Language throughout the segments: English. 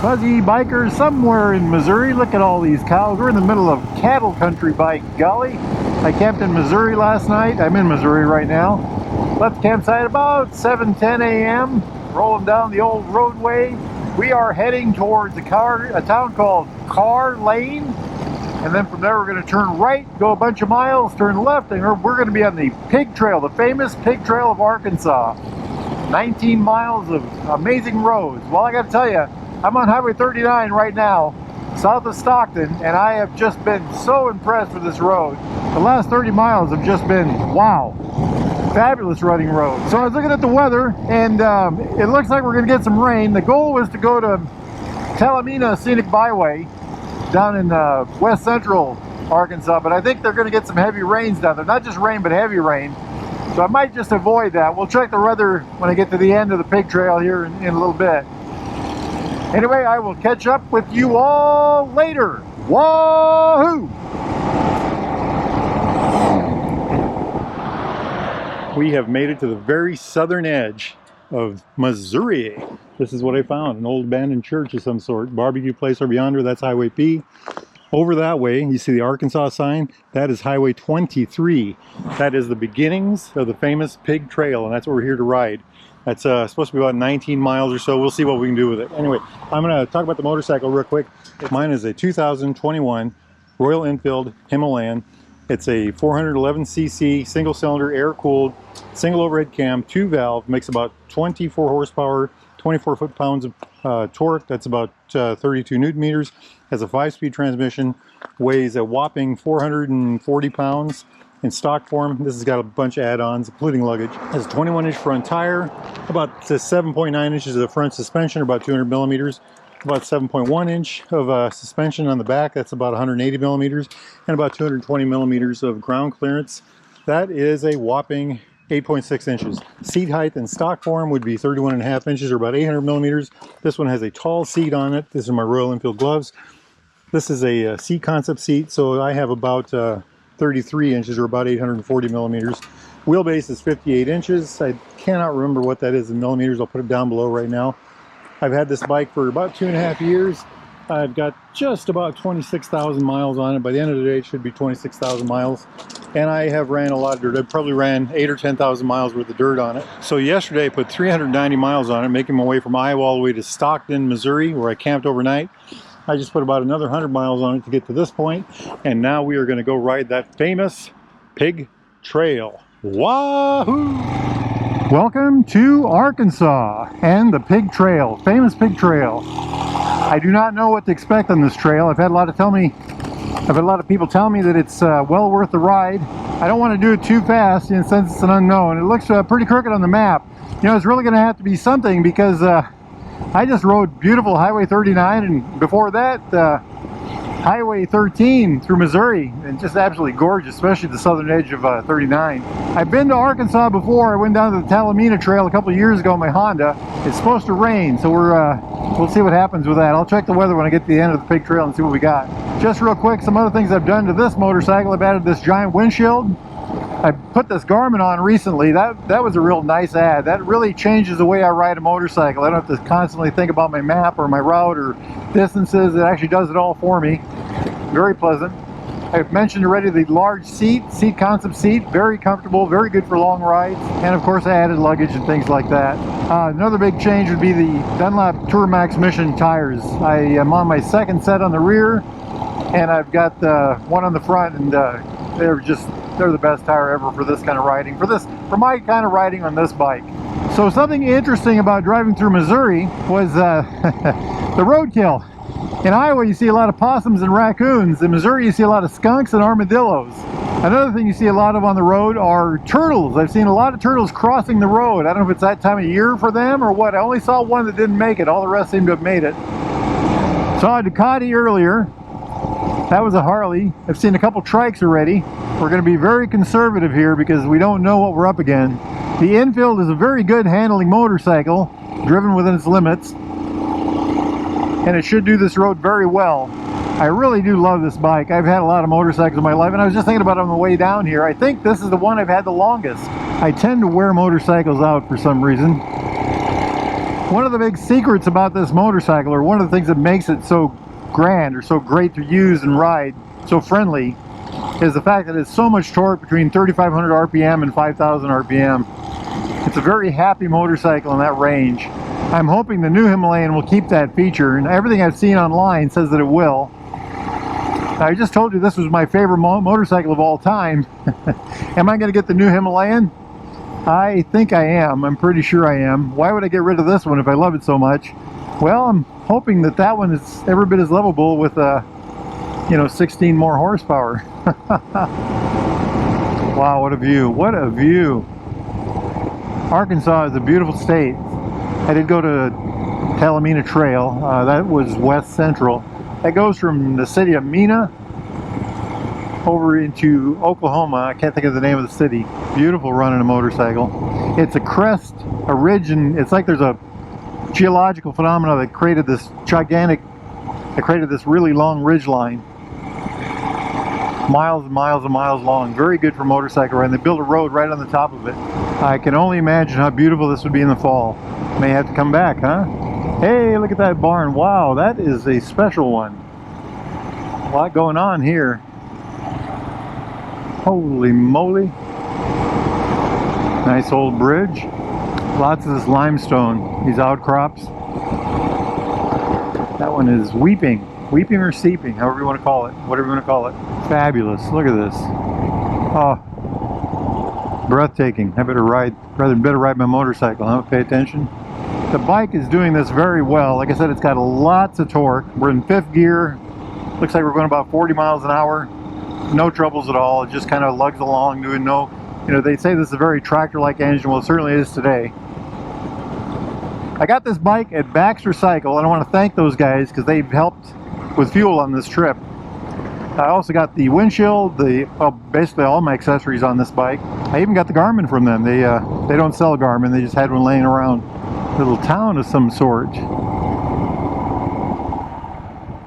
Fuzzy bikers somewhere in Missouri. Look at all these cows. We're in the middle of cattle country, by golly. I camped in Missouri last night. I'm in Missouri right now. Left the campsite about 7:10 a.m. Rolling down the old roadway. We are heading towards a town called Carr Lane. And then from there we're going to turn right, go a bunch of miles, turn left, and we're going to be on the Pig Trail, the famous Pig Trail of Arkansas. 19 miles of amazing roads. Well, I got to tell you, I'm on Highway 39 right now, south of Stockton, and I have just been so impressed with this road. The last 30 miles have just been, wow, fabulous running road. So I was looking at the weather, and it looks like we're going to get some rain. The goal was to go to Talamina Scenic Byway down in west central Arkansas, but I think they're going to get some heavy rains down there. Not just rain, but heavy rain. So I might just avoid that. We'll check the weather when I get to the end of the Pig Trail here in a little bit. Anyway, I will catch up with you all later. Wahoo! We have made it to the very southern edge of Missouri. This is what I found, an old abandoned church of some sort. Barbecue place over yonder, that's Highway P. Over that way, you see the Arkansas sign, that is Highway 23. That is the beginnings of the famous Pig Trail, and that's what we're here to ride. That's supposed to be about 19 miles or so. We'll see what we can do with it. Anyway, I'm going to talk about the motorcycle real quick. Mine is a 2021 Royal Enfield Himalayan. It's a 411cc, single-cylinder, air-cooled, single overhead cam, 2-valve, makes about 24 horsepower, 24 foot-pounds of torque. That's about 32 newton meters. Has a 5-speed transmission, weighs a whopping 440 pounds. In stock form, this has got a bunch of add-ons, including luggage. It has a 21-inch front tire, about 7.9 inches of front suspension, or about 200 millimeters. About 7.1 inch of suspension on the back, that's about 180 millimeters, and about 220 millimeters of ground clearance. That is a whopping 8.6 inches. Seat height in stock form would be 31.5 inches, or about 800 millimeters. This one has a tall seat on it. This is my Royal Enfield gloves. This is a seat concept seat, so I have about 33 inches, or about 840 millimeters. Wheelbase is 58 inches. I cannot remember what that is in millimeters. I'll put it down below right now. I've had this bike for about 2.5 years. I've got just about 26,000 miles on it. By the end of the day, it should be 26,000 miles. And I have ran a lot of dirt. I probably ran 8,000 or 10,000 miles worth of dirt on it. So yesterday I put 390 miles on it, making my way from Iowa all the way to Stockton, Missouri, where I camped overnight. I just put about another 100 miles on it to get to this point. And now we are going to go ride that famous Pig Trail. Wahoo! Welcome to Arkansas and the Pig Trail, famous Pig Trail. I do not know what to expect on this trail. I've had a lot of people tell me that it's well worth the ride. I don't want to do it too fast since it's an unknown. It looks pretty crooked on the map. You know, it's really going to have to be something because I just rode beautiful Highway 39, and before that Highway 13 through Missouri, and just absolutely gorgeous, especially the southern edge of 39. I've been to Arkansas before. I went down to the Talamina Trail a couple of years ago in my Honda. It's supposed to rain, so we'll see what happens with that. I'll check the weather when I get to the end of the Pig Trail and see what we got. Just real quick, some other things I've done to this motorcycle. I've added this giant windshield. I put this Garmin on recently. That was a real nice add. That really changes the way I ride a motorcycle. I don't have to constantly think about my map or my route or distances. It actually does it all for me. Very pleasant. I've mentioned already the large seat concept seat. Very comfortable, very good for long rides. And of course I added luggage and things like that. Another big change would be the Dunlop Tour Max Mission tires. I am on my second set on the rear, and I've got one on the front, and they're the best tire ever for this kind of riding, for my kind of riding on this bike. So something interesting about driving through Missouri was the roadkill. In Iowa you see a lot of possums and raccoons. In Missouri you see a lot of skunks and armadillos. Another thing you see a lot of on the road are turtles. I've seen a lot of turtles crossing the road. I don't know if it's that time of year for them or what. I only saw one that didn't make it. All the rest seem to have made it. Saw a Ducati earlier. That was a Harley. I've seen a couple trikes already. We're going to be very conservative here because we don't know what we're up against. The Enfield is a very good handling motorcycle, driven within its limits, and it should do this road very well. I really do love this bike. I've had a lot of motorcycles in my life, and I was just thinking about it on the way down here. I think this is the one I've had the longest. I tend to wear motorcycles out for some reason. One of the big secrets about this motorcycle, or one of the things that makes it so grand or so great to use and ride, so friendly, is the fact that it's so much torque between 3,500 RPM and 5,000 RPM. It's a very happy motorcycle in that range. I'm hoping the new Himalayan will keep that feature, and everything I've seen online says that it will. I just told you this was my favorite motorcycle of all time. Am I going to get the new Himalayan? I think I am. I'm pretty sure I am. Why would I get rid of this one if I love it so much? Well, I'm hoping that that one is every bit as lovable with, you know, 16 more horsepower. Wow, what a view. What a view. Arkansas is a beautiful state. I did go to Talamina Trail. That was west central. That goes from the city of Mena over into Oklahoma. I can't think of the name of the city. Beautiful running a motorcycle. It's a crest, a ridge, and it's like there's a geological phenomena that created this really long ridge line. Miles and miles and miles long. Very good for motorcycle riding. They built a road right on the top of it. I can only imagine how beautiful this would be in the fall. May have to come back, huh? Hey, look at that barn. Wow, that is a special one. A lot going on here. Holy moly. Nice old bridge. Lots of this limestone, these outcrops. That one is weeping. Weeping or seeping, however you want to call it. Whatever you want to call it. Fabulous. Look at this. Oh, breathtaking. I better ride my motorcycle, huh? Pay attention. The bike is doing this very well. Like I said, it's got lots of torque. We're in 5th gear. Looks like we're going about 40 miles an hour. No troubles at all. It just kind of lugs along, doing no, you know, they say this is a very tractor-like engine. Well, it certainly is today. I got this bike at Baxter Cycle, and I want to thank those guys because they've helped with fuel on this trip. I also got the windshield, basically all my accessories on this bike. I even got the Garmin from them. They don't sell Garmin. They just had one laying around. A little town of some sort.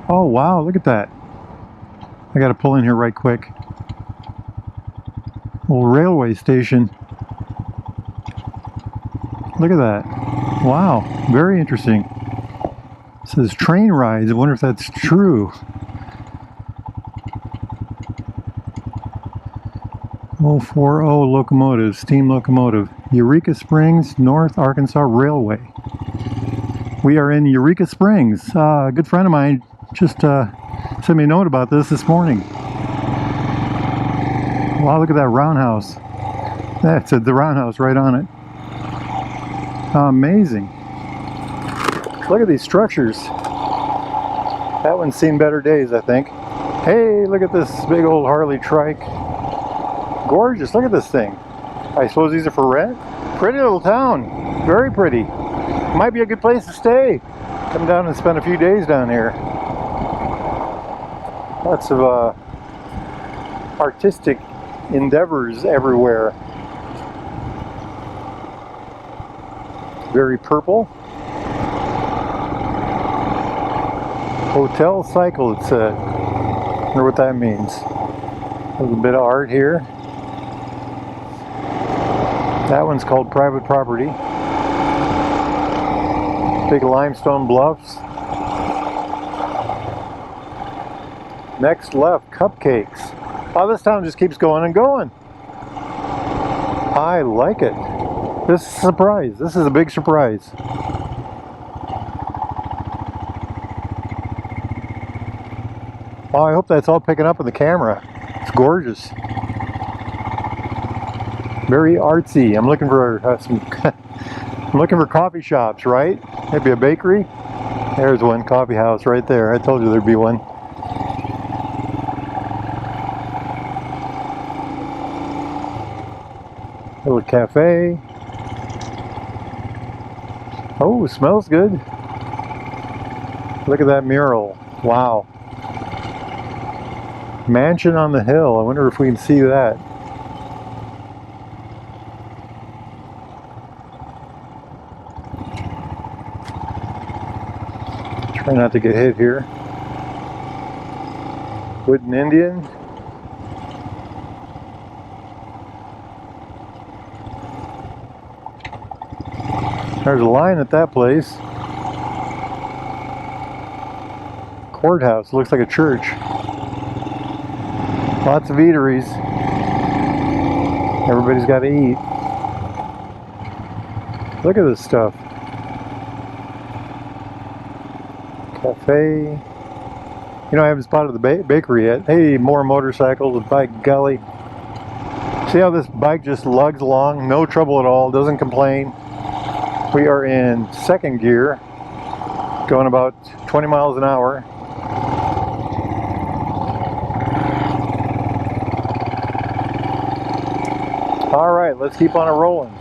Oh wow, look at that. I got to pull in here right quick. Little railway station. Look at that. Wow, very interesting. It says train rides. I wonder if that's true. Oh, locomotive, steam locomotive. Eureka Springs, North Arkansas Railway. We are in Eureka Springs. A good friend of mine just sent me a note about this morning. Wow, look at that roundhouse. That's the roundhouse right on it. Amazing. Look at these structures. That one's seen better days, I think. Hey, look at this big old Harley trike. Gorgeous, look at this thing. I suppose these are for rent? Pretty little town. Very pretty. Might be a good place to stay. Come down and spend a few days down here. Lots of artistic endeavors everywhere. Very purple. Hotel Cycle, it said. I wonder what that means. A little bit of art here. That one's called Private Property. Big limestone bluffs. Next left, Cupcakes. Oh, this town just keeps going and going. I like it. This is a surprise. This is a big surprise. Oh, I hope that's all picking up in the camera. It's gorgeous. Very artsy. I'm looking for I'm looking for coffee shops, right? Maybe a bakery. There's one coffee house right there. I told you there'd be one. Little cafe. Oh, smells good. Look at that mural. Wow. Mansion on the hill. I wonder if we can see that. Try not to get hit here. Wooden Indian. There's a line at that place. Courthouse, looks like a church. Lots of eateries. Everybody's got to eat. Look at this stuff. Cafe. You know, I haven't spotted the bakery yet. Hey, more motorcycles, by golly. See how this bike just lugs along? No trouble at all, doesn't complain. We are in second gear, going about 20 miles an hour. All right, let's keep on it rolling.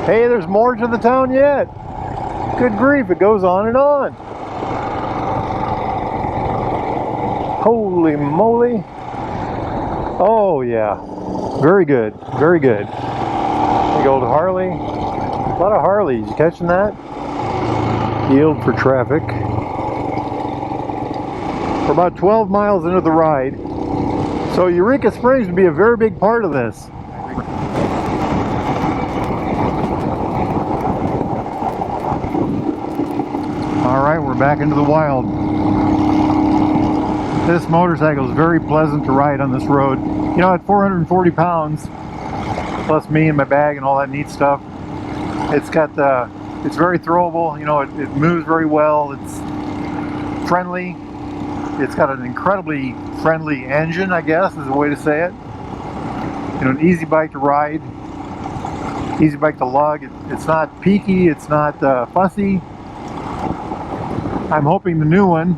Hey, there's more to the town yet. Good grief, it goes on and on. Holy moly. Oh yeah, very good, very good. Big old Harley. A lot of Harleys, you catching that? Yield for traffic. We're about 12 miles into the ride. So Eureka Springs would be a very big part of this. Alright, we're back into the wild. This motorcycle is very pleasant to ride on this road. You know, at 440 pounds, plus me and my bag and all that neat stuff, it's very throwable. You know, it moves very well. It's friendly. It's got an incredibly friendly engine, I guess is a way to say it. You know, an easy bike to ride, easy bike to lug. It's not peaky, it's not fussy. I'm hoping the new one,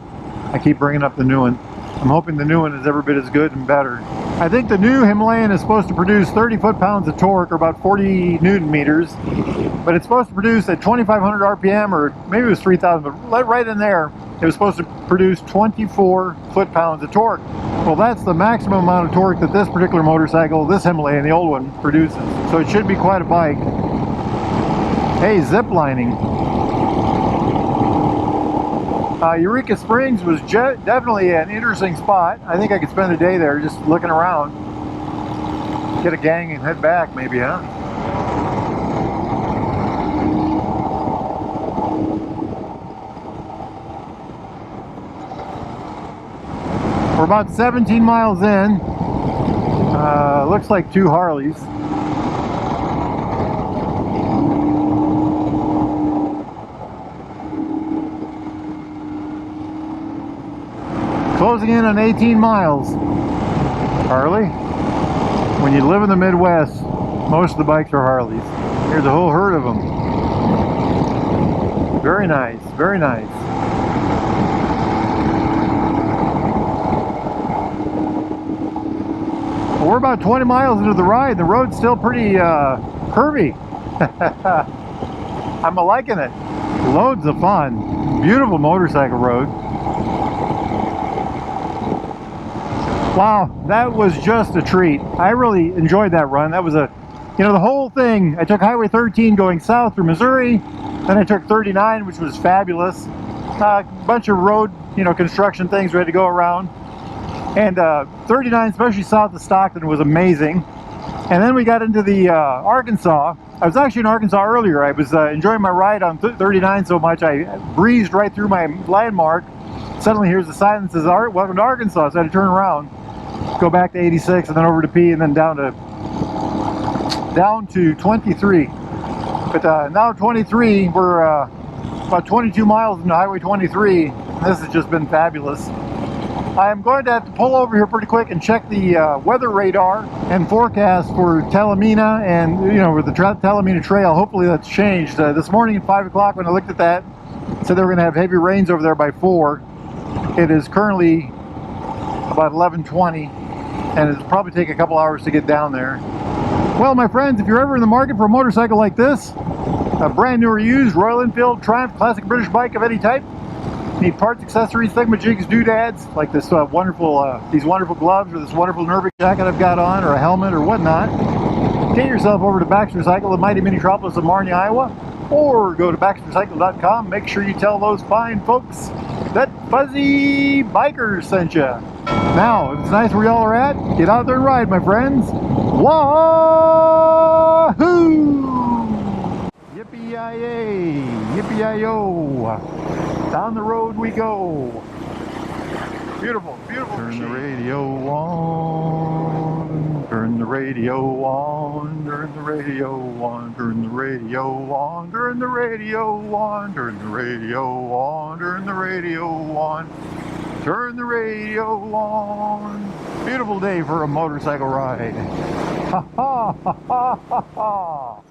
I keep bringing up the new one, I'm hoping the new one is every bit as good and better. I think the new Himalayan is supposed to produce 30 foot-pounds of torque, or about 40 Newton meters, but it's supposed to produce at 2,500 RPM, or maybe it was 3,000, but right in there, it was supposed to produce 24 foot-pounds of torque. Well, that's the maximum amount of torque that this particular motorcycle, this Himalayan, the old one, produces. So it should be quite a bike. Hey, zip lining. Eureka Springs was definitely an interesting spot. I think I could spend a day there just looking around. Get a gang and head back maybe, huh? We're about 17 miles in. Looks like 2 Harleys. Closing in on 18 miles. Harley. When you live in the Midwest, most of the bikes are Harleys. There's a whole herd of them. Very nice, very nice. Well, we're about 20 miles into the ride. The road's still pretty curvy. I'm liking it. Loads of fun. Beautiful motorcycle road. Wow, that was just a treat. I really enjoyed that run. That was you know, the whole thing. I took Highway 13 going south through Missouri, then I took 39, which was fabulous. A bunch of road, you know, construction things we had to go around. And 39, especially south of Stockton, was amazing. And then we got into the Arkansas. I was actually in Arkansas earlier. I was enjoying my ride on 39 so much, I breezed right through my landmark. Suddenly here's a sign that says, "Welcome to Arkansas." So I had to turn around, go back to 86, and then over to P, and then down to 23. But now 23, we're about 22 miles into Highway 23. This has just been fabulous. I'm going to have to pull over here pretty quick and check the weather radar and forecast for Talamina and, you know, with the Talamina Trail. Hopefully that's changed. This morning at 5 o'clock when I looked at that, it said they were going to have heavy rains over there by 4. It is currently about 11:20, and it'll probably take a couple hours to get down there. Well, my friends, if you're ever in the market for a motorcycle like this, a brand new or used Royal Enfield Triumph classic British bike of any type, need parts, accessories, thingamajigs, doodads, like this these wonderful gloves or this wonderful Nervic jacket I've got on, or a helmet or whatnot, get yourself over to Baxter Cycle, the mighty metropolis of Marnie, Iowa, or go to baxtercycle.com. Make sure you tell those fine folks that Fuzzy Biker sent you. Now, if it's nice where y'all are at, get out there and ride, my friends. Wahoo! Wahoo! Yippee-yi-yay! Yippee-yi-yo! Down the road we go! Beautiful, beautiful. Turn the radio on. Turn the radio on. Turn the radio on. Turn the radio on. Turn the radio on. Turn the radio on. Turn the radio on. Turn the radio on. Beautiful day for a motorcycle ride. Ha ha ha ha ha ha.